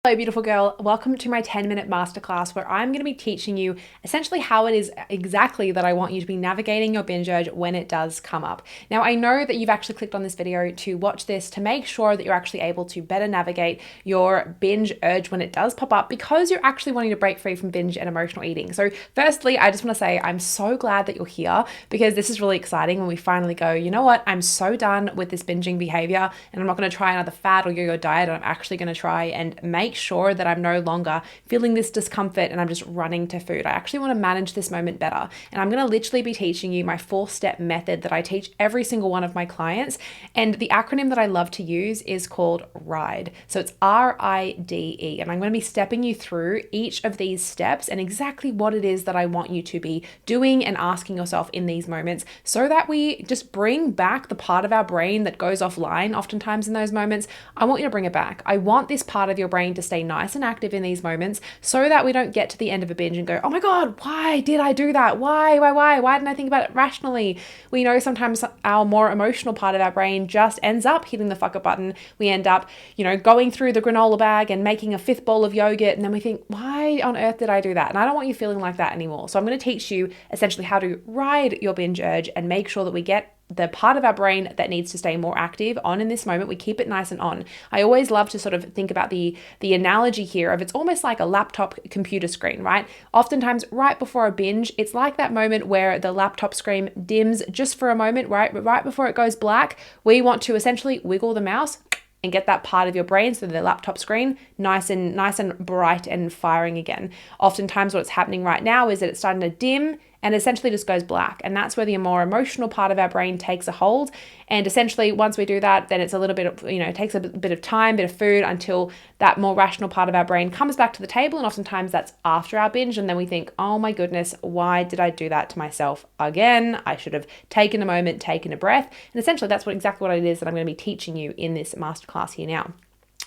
Hello, beautiful girl. Welcome to my 10-minute masterclass where I'm going to be teaching you essentially how it is exactly that I want you to be navigating your binge urge when it does come up. Now, I know that you've actually clicked on this video to watch this to make sure that you're actually able to better navigate your binge urge when it does pop up because you're actually wanting to break free from binge and emotional eating. So firstly, I just want to say I'm so glad that you're here because this is really exciting when we finally go, you know what, I'm so done with this binging behavior and I'm not going to try another fad or yo-yo diet. I'm actually going to try and make sure that I'm no longer feeling this discomfort and I'm just running to food. I actually want to manage this moment better. And I'm going to literally be teaching you my 4-step method that I teach every single one of my clients. And the acronym that I love to use is called RIDE. So it's RIDE. And I'm going to be stepping you through each of these steps and exactly what it is that I want you to be doing and asking yourself in these moments so that we just bring back the part of our brain that goes offline oftentimes in those moments. I want you to bring it back. I want this part of your brain to stay nice and active in these moments so that we don't get to the end of a binge and go, oh my God, why did I do that? Why didn't I think about it rationally? We know sometimes our more emotional part of our brain just ends up hitting the fuck up button. We end up, going through the granola bag and making a 5th bowl of yogurt. And then we think, why on earth did I do that? And I don't want you feeling like that anymore. So I'm going to teach you essentially how to ride your binge urge and make sure that we get the part of our brain that needs to stay more active on in this moment. We keep it nice and on. I always love to sort of think about the analogy here of it's almost like a laptop computer screen, right? Oftentimes right before a binge, it's like that moment where the laptop screen dims just for a moment, right? But right before it goes black, we want to essentially wiggle the mouse and get that part of your brain, so the laptop screen, nice and bright and firing again. Oftentimes what's happening right now is that it's starting to dim and essentially just goes black. And that's where the more emotional part of our brain takes a hold. And essentially once we do that, then it's a little bit of, it takes a bit of time, bit of food until that more rational part of our brain comes back to the table. And oftentimes that's after our binge. And then we think, oh my goodness, why did I do that to myself again? I should have taken a moment, taken a breath. And essentially that's exactly what it is that I'm going to be teaching you in this masterclass here now.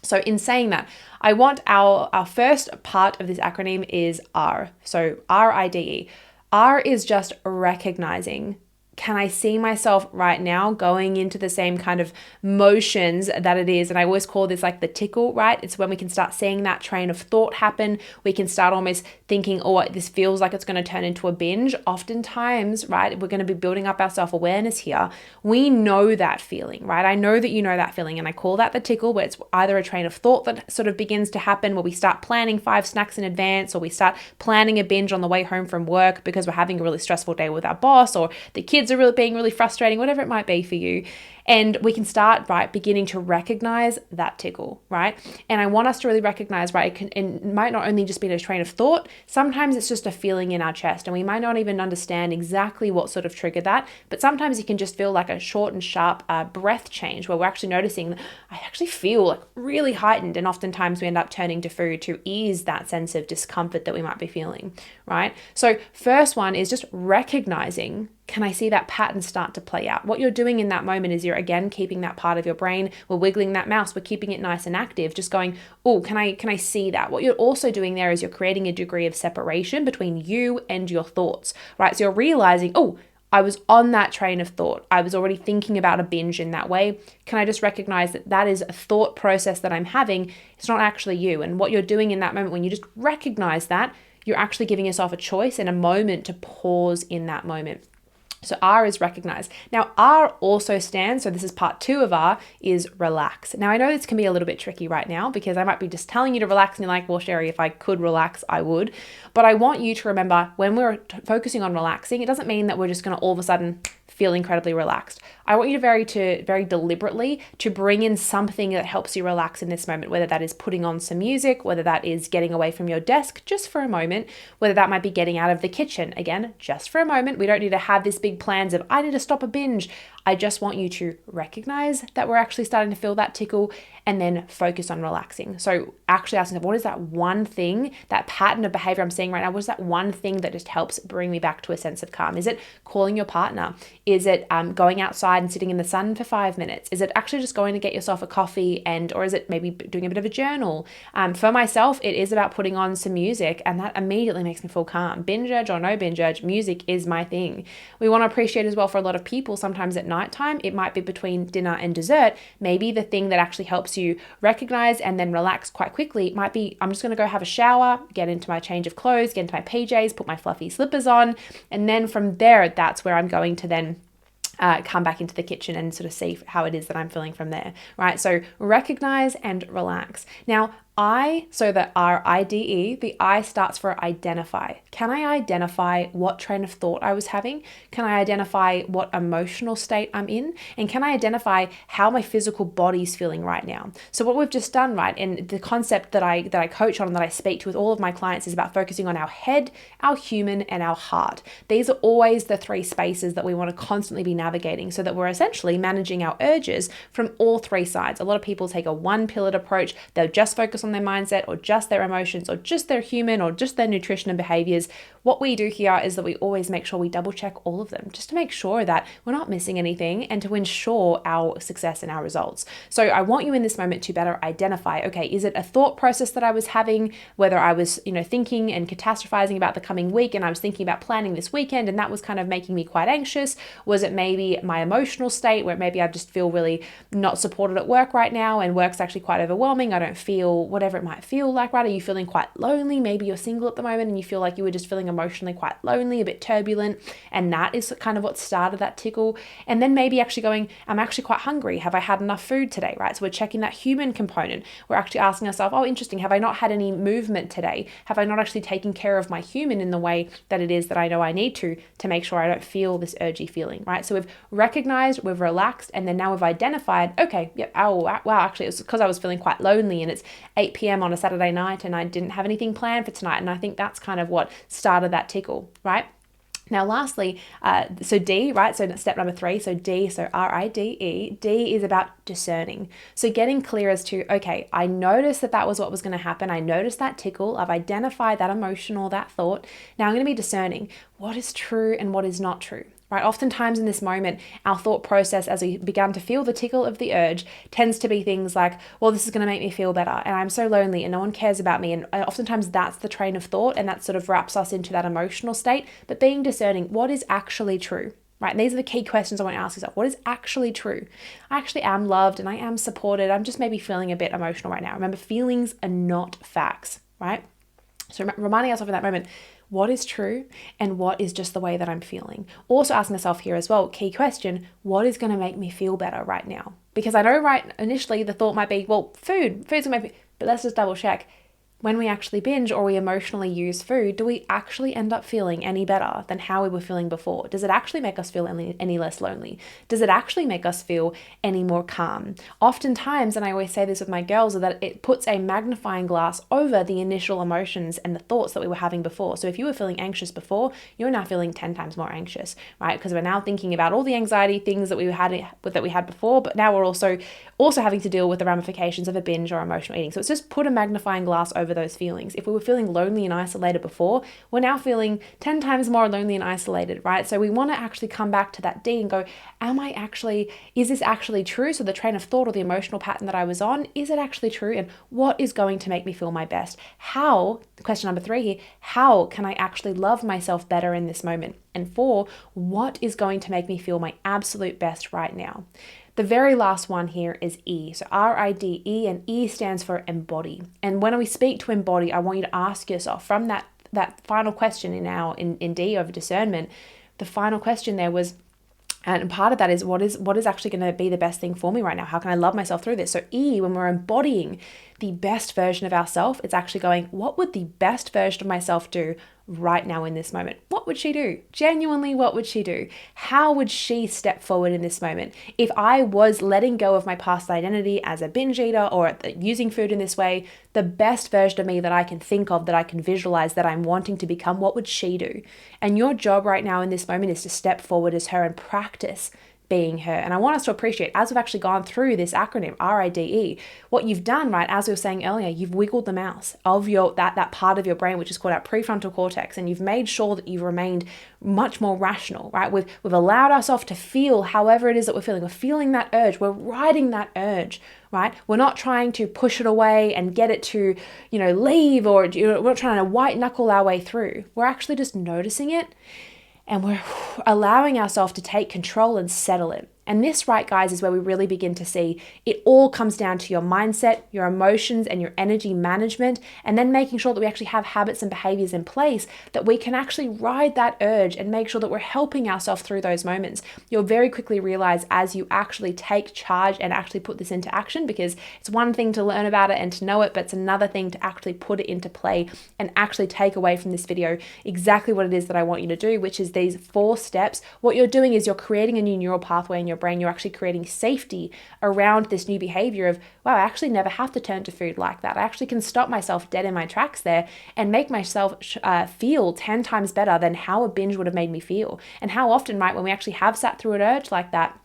So in saying that, I want our first part of this acronym is R. So RIDE. R is just recognizing. Can I see myself right now going into the same kind of motions that it is? And I always call this like the tickle, right? It's when we can start seeing that train of thought happen. We can start almost thinking, oh, this feels like it's going to turn into a binge. Oftentimes, right, we're going to be building up our self-awareness here. We know that feeling, right? I know that you know that feeling. And I call that the tickle, where it's either a train of thought that sort of begins to happen, where we start planning 5 snacks in advance, or we start planning a binge on the way home from work because we're having a really stressful day with our boss, or the kids are being really frustrating, whatever it might be for you. And we can start, right, beginning to recognize that tickle, right? And I want us to really recognize, right, it might not only just be a train of thought, sometimes it's just a feeling in our chest and we might not even understand exactly what sort of triggered that, but sometimes it can just feel like a short and sharp breath change where we're actually noticing, I actually feel like really heightened, and oftentimes we end up turning to food to ease that sense of discomfort that we might be feeling, right? So first one is just recognizing, can I see that pattern start to play out? What you're doing in that moment is you're again keeping that part of your brain. We're wiggling that mouse. We're keeping it nice and active. Just going, oh, can I see that? What you're also doing there is you're creating a degree of separation between you and your thoughts, right? So you're realizing, oh, I was on that train of thought. I was already thinking about a binge in that way. Can I just recognize that that is a thought process that I'm having? It's not actually you. And what you're doing in that moment, when you just recognize that, you're actually giving yourself a choice and a moment to pause in that moment. So R is recognize. Now R also stands, so this is part 2 of R, is relax. Now I know this can be a little bit tricky right now because I might be just telling you to relax and you're like, well, Sherry, if I could relax, I would. But I want you to remember when we're focusing on relaxing, it doesn't mean that we're just going to all of a sudden feel incredibly relaxed. I want you to very deliberately to bring in something that helps you relax in this moment, whether that is putting on some music, whether that is getting away from your desk just for a moment, whether that might be getting out of the kitchen, again, just for a moment. We don't need to have this big plans of, I need to stop a binge. I just want you to recognize that we're actually starting to feel that tickle and then focus on relaxing. So actually asking, what is that one thing, that pattern of behavior I'm seeing right now? What is that one thing that just helps bring me back to a sense of calm? Is it calling your partner? Is it going outside and sitting in the sun for 5 minutes? Is it actually just going to get yourself a coffee or is it maybe doing a bit of a journal? For myself, it is about putting on some music and that immediately makes me feel calm. Binge urge or no binge urge, music is my thing. We want to appreciate as well for a lot of people sometimes at nighttime, it might be between dinner and dessert. Maybe the thing that actually helps you recognize and then relax quite quickly might be, I'm just going to go have a shower, get into my change of clothes, get into my PJs, put my fluffy slippers on. And then from there, that's where I'm going to then come back into the kitchen and sort of see how it is that I'm feeling from there, right? So recognize and relax. Now, so the R-I-D-E, the I starts for identify. Can I identify what train of thought I was having? Can I identify what emotional state I'm in? And can I identify how my physical body's feeling right now? So what we've just done, right, and the concept that I coach on and that I speak to with all of my clients is about focusing on our head, our human, and our heart. These are always the three spaces that we want to constantly be navigating so that we're essentially managing our urges from all three sides. A lot of people take a one-pillared approach. They'll just focus on their mindset or just their emotions or just their human or just their nutrition and behaviors. What we do here is that we always make sure we double check all of them just to make sure that we're not missing anything and to ensure our success and our results. So I want you in this moment to better identify, okay, is it a thought process that I was having, whether I was, thinking and catastrophizing about the coming week and I was thinking about planning this weekend and that was kind of making me quite anxious? Was it maybe my emotional state where maybe I just feel really not supported at work right now and work's actually quite overwhelming? I don't feel whatever it might feel like, right? Are you feeling quite lonely? Maybe you're single at the moment and you feel like you were just feeling emotionally quite lonely, a bit turbulent, and that is kind of what started that tickle. And then maybe actually going, I'm actually quite hungry. Have I had enough food today, right? So we're checking that human component. We're actually asking ourselves, oh, interesting, have I not had any movement today? Have I not actually taken care of my human in the way that it is that I know I need to make sure I don't feel this urgy feeling, right? So we've recognized, we've relaxed, and then now we've identified, okay, yep, oh, wow, actually, it was because I was feeling quite lonely and it's 8 p.m. on a Saturday night and I didn't have anything planned for tonight. And I think that's kind of what started that tickle, right? Now, lastly, so D, right? So step number 3, so D, so R-I-D-E, D is about discerning. So getting clear as to, okay, I noticed that was what was going to happen. I noticed that tickle. I've identified that emotion or that thought. Now I'm going to be discerning what is true and what is not true. Right? Oftentimes in this moment, our thought process as we began to feel the tickle of the urge tends to be things like, well, this is going to make me feel better and I'm so lonely and no one cares about me. And oftentimes that's the train of thought and that sort of wraps us into that emotional state. But being discerning, what is actually true? Right? And these are the key questions I want to ask yourself. What is actually true? I actually am loved and I am supported. I'm just maybe feeling a bit emotional right now. Remember, feelings are not facts, right? So reminding ourselves in that moment, what is true and what is just the way that I'm feeling? Also asking myself here as well, key question, what is going to make me feel better right now? Because I know right initially the thought might be, well, food's going to make me, but let's just double check. When we actually binge or we emotionally use food, do we actually end up feeling any better than how we were feeling before? Does it actually make us feel any less lonely? Does it actually make us feel any more calm? Oftentimes, and I always say this with my girls, is that it puts a magnifying glass over the initial emotions and the thoughts that we were having before. So if you were feeling anxious before, you're now feeling 10 times more anxious, right? Because we're now thinking about all the anxiety things that we had before, but now we're also having to deal with the ramifications of a binge or emotional eating. So it's just put a magnifying glass over those feelings. If we were feeling lonely and isolated before, we're now feeling 10 times more lonely and isolated, right? So we want to actually come back to that D and go, is this actually true? So the train of thought or the emotional pattern that I was on, is it actually true? And what is going to make me feel my best? Question number 3 here, how can I actually love myself better in this moment? And 4, what is going to make me feel my absolute best right now? The very last one here is E. So R-I-D-E, and E stands for embody. And when we speak to embody, I want you to ask yourself from that final question in D of discernment, the final question there was, and part of that is what is actually going to be the best thing for me right now? How can I love myself through this? So E, when we're embodying the best version of ourselves, it's actually going, what would the best version of myself do right now in this moment? What would she do? Genuinely, what would she do? How would she step forward in this moment? If I was letting go of my past identity as a binge eater or using food in this way, the best version of me that I can think of, that I can visualize, that I'm wanting to become, what would she do? And your job right now in this moment is to step forward as her and practice being her. And I want us to appreciate, as we've actually gone through this acronym, R-I-D-E, what you've done, right, as we were saying earlier, you've wiggled the mouse of that part of your brain, which is called our prefrontal cortex, and you've made sure that you've remained much more rational, right? We've allowed ourselves to feel however it is that we're feeling. We're feeling that urge. We're riding that urge, right? We're not trying to push it away and get it to, leave, or we're not trying to white knuckle our way through. We're actually just noticing it. And we're allowing ourselves to take control and settle it. And this, right, guys, is where we really begin to see it all comes down to your mindset, your emotions, and your energy management, and then making sure that we actually have habits and behaviors in place that we can actually ride that urge and make sure that we're helping ourselves through those moments. You'll very quickly realize as you actually take charge and actually put this into action, because it's one thing to learn about it and to know it, but it's another thing to actually put it into play and actually take away from this video exactly what it is that I want you to do, which is these 4 steps. What you're doing is you're creating a new neural pathway in your brain. You're actually creating safety around this new behavior of, wow, I actually never have to turn to food like that. I actually can stop myself dead in my tracks there and make myself feel 10 times better than how a binge would have made me feel. And how often, right, when we actually have sat through an urge like that,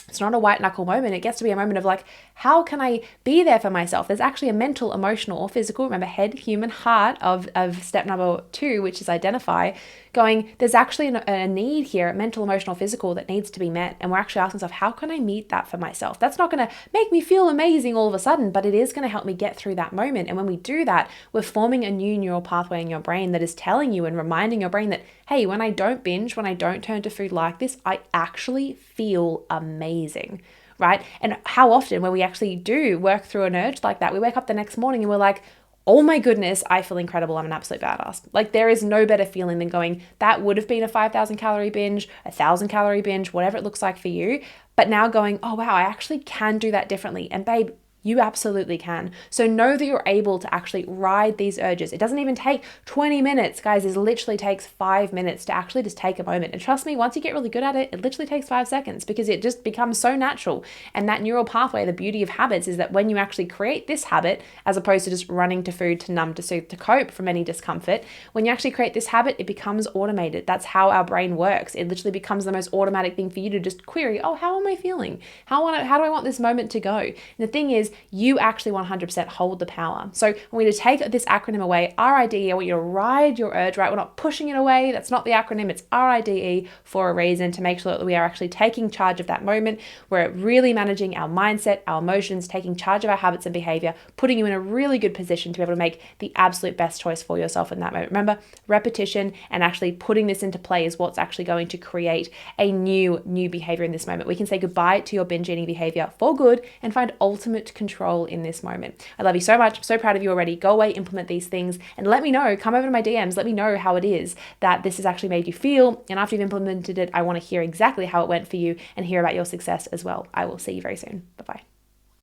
it's not a white knuckle moment. It gets to be a moment of like, how can I be there for myself? There's actually a mental, emotional, or physical, remember, head, human, heart of step number 2, which is identify, going, there's actually a need here, mental, emotional, physical, that needs to be met. And we're actually asking ourselves, how can I meet that for myself? That's not going to make me feel amazing all of a sudden, but it is going to help me get through that moment. And when we do that, we're forming a new neural pathway in your brain that is telling you and reminding your brain that, hey, when I don't binge, when I don't turn to food like this, I actually feel amazing, right? And how often when we actually do work through an urge like that, we wake up the next morning and we're like, oh my goodness, I feel incredible. I'm an absolute badass. Like, there is no better feeling than going, that would have been a 5,000 calorie binge, 1,000 calorie binge, whatever it looks like for you. But now going, oh wow, I actually can do that differently. And babe, you absolutely can. So know that you're able to actually ride these urges. It doesn't even take 20 minutes, guys. It literally takes 5 minutes to actually just take a moment. And trust me, once you get really good at it, it literally takes 5 seconds because it just becomes so natural. And that neural pathway, the beauty of habits is that when you actually create this habit, as opposed to just running to food, to numb, to soothe, to cope from any discomfort, when you actually create this habit, it becomes automated. That's how our brain works. It literally becomes the most automatic thing for you to just query, oh, how am I feeling? How do I want this moment to go? And the thing is, you actually 100% hold the power. So when we take this acronym away, RIDE, I want you to ride your urge, right? We're not pushing it away. That's not the acronym. It's RIDE for a reason, to make sure that we are actually taking charge of that moment. We're really managing our mindset, our emotions, taking charge of our habits and behavior, putting you in a really good position to be able to make the absolute best choice for yourself in that moment. Remember, repetition and actually putting this into play is what's actually going to create a new behavior in this moment. We can say goodbye to your binge eating behavior for good and find ultimate control in this moment. I love you so much. I'm so proud of you already. Go away, implement these things, and let me know. Come over to my DMs. Let me know how it is that this has actually made you feel. And after you've implemented it, I want to hear exactly how it went for you and hear about your success as well. I will see you very soon. Bye-bye.